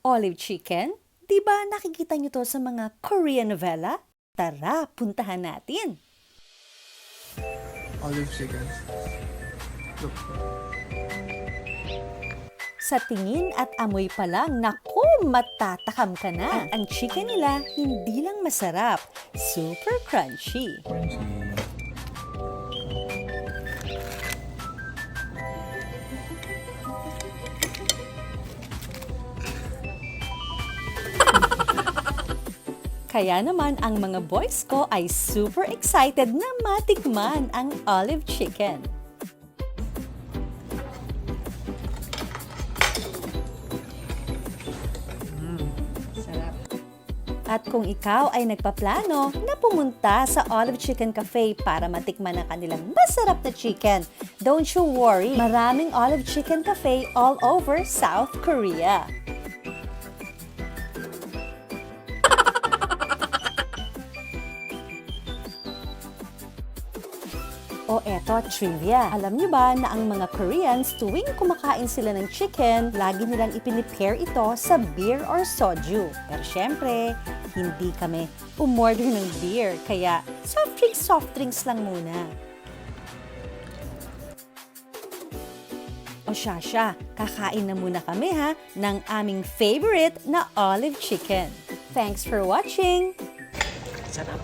Olive chicken? Di ba nakikita niyo to sa mga Korean novela? Tara, puntahan natin. Olive chicken. Look. Sa tingin at amoy pa lang, naku, matatakam ka na. At ang chicken nila, hindi lang masarap, super crunchy. Crunchy. Kaya naman ang mga boys ko ay super excited na matikman ang olive chicken. Sarap. At kung ikaw ay nagpaplano na pumunta sa Olive Chicken Cafe para matikman ang kanilang masarap na chicken, don't you worry, maraming Olive Chicken Cafe all over South Korea. O eto, trivia. Alam niyo ba na ang mga Koreans tuwing kumakain sila ng chicken, lagi nilang ipinipair ito sa beer or soju. Pero syempre, hindi kami umorder ng beer, kaya soft drinks lang muna. O siya, kakain na muna kami ha ng aming favorite na olive chicken. Thanks for watching! Sarap.